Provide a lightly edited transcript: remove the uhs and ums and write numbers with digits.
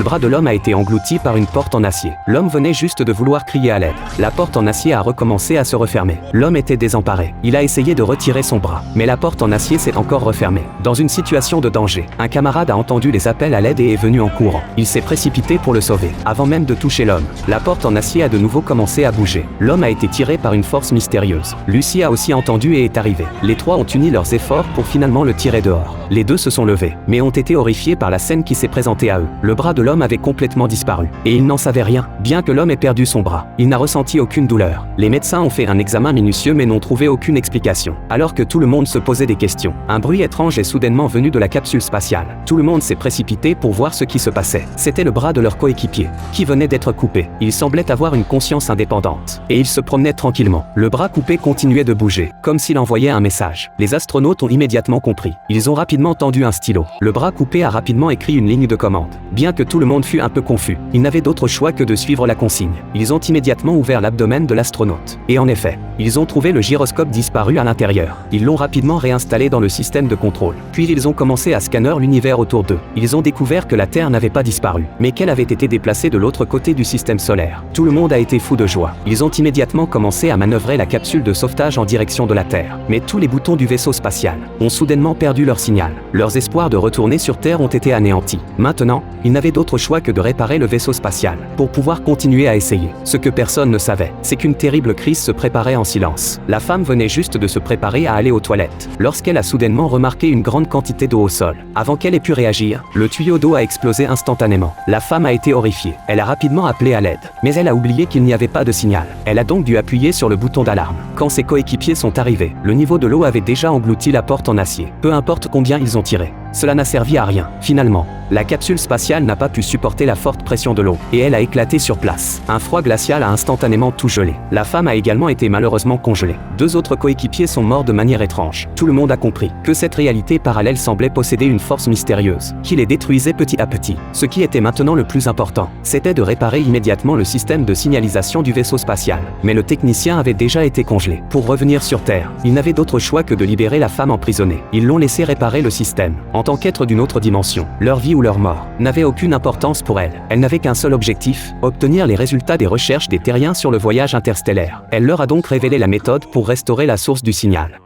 bras de l'homme a été englouti par une porte en acier. L'homme venait juste de vouloir crier à l'aide. La porte en acier a recommencé à se refermer. L'homme était désemparé. Il a essayé de retirer son bras, mais la porte en acier s'est encore refermée. Dans une situation de danger, un camarade a entendu les appels à l'aide et est venu en courant. Il s'est précipité pour le sauver, avant même de toucher l'homme. La porte en acier a de nouveau commencé à bouger. L'homme a été tiré par une force mystérieuse. Lucie a aussi entendu et est arrivée. Les trois ont uni leurs efforts pour finalement le tirer dehors. Les deux se sont levés, mais ont été horrifiés par la scène qui s'est présentée à eux. Le bras de l'homme avait complètement disparu, et il n'en savait rien. Bien que l'homme ait perdu son bras, il n'a ressenti aucune douleur. Les médecins ont fait un examen minutieux mais n'ont trouvé aucune explication. Alors que tout le monde se posait des questions, un bruit étrange est soudainement venu de la capsule spatiale. Tout le monde s'est précipité pour voir ce qui se passait. C'était le bras de leur coéquipier, qui venait d'être coupé. Il semblait avoir une conscience indépendante, et il se promenait tranquillement. Le bras coupé continuait de bouger, comme s'il envoyait un message. Les astronautes ont immédiatement compris. Ils ont rapidement tendu un stylo. Le bras coupé a rapidement écrit une ligne de commande. Bien que tout le monde fût un peu confus, ils n'avaient d'autre choix que de suivre la consigne. Ils ont immédiatement ouvert l'abdomen de l'astronaute. Et en effet, ils ont trouvé le gyroscope disparu à l'intérieur. Ils l'ont rapidement réinstallé dans le système de contrôle. Puis ils ont commencé à scanner l'univers autour d'eux. Ils ont découvert que la Terre n'avait pas disparu, mais qu'elle avait été déplacée de l'autre côté du système solaire. Tout le monde a été fou de joie. Ils ont immédiatement commencé à manœuvrer la capsule de sauvetage en direction de la Terre. Mais tous les boutons du vaisseau spatial ont soudainement perdu leur signal. Leurs espoirs de retourner sur Terre ont été anéantis. Maintenant, ils n'avaient d'autre choix que de réparer le vaisseau spatial pour pouvoir continuer à essayer. Ce que personne ne savait, c'est qu'une terrible crise se préparait en silence. La femme venait juste de se préparer à aller aux toilettes, lorsqu'elle a soudainement remarqué une grande quantité d'eau au sol. Avant qu'elle ait pu réagir, le tuyau d'eau a explosé instantanément. La femme a été horrifiée. Elle a rapidement appelé à l'aide, mais elle a oublié qu'il n'y avait pas de signal. Elle a donc dû appuyer sur le bouton d'alarme. Quand ses coéquipiers sont arrivés, le niveau de l'eau avait déjà englouti la porte en acier. Peu importe combien ils ont tiré, cela n'a servi à rien. Finalement, la capsule spatiale n'a pas pu supporter la forte pression de l'eau, et elle a éclaté sur place. Un froid glacial a instantanément tout gelé. La femme a également été malheureusement congelée. Deux autres coéquipiers sont morts de manière étrange. Tout le monde a compris que cette réalité parallèle semblait posséder une force mystérieuse, qui les détruisait petit à petit. Ce qui était maintenant le plus important, c'était de réparer immédiatement le système de signalisation du vaisseau spatial. Mais le technicien avait déjà été congelé. Pour revenir sur Terre, il n'avait d'autre choix que de libérer la femme emprisonnée. Ils l'ont laissé réparer le système. En tant qu'être d'une autre dimension, leur vie ou leur mort n'avait aucune importance pour elle. Elle n'avait qu'un seul objectif, obtenir les résultats des recherches des terriens sur le voyage interstellaire. Elle leur a donc révélé la méthode pour restaurer la source du signal.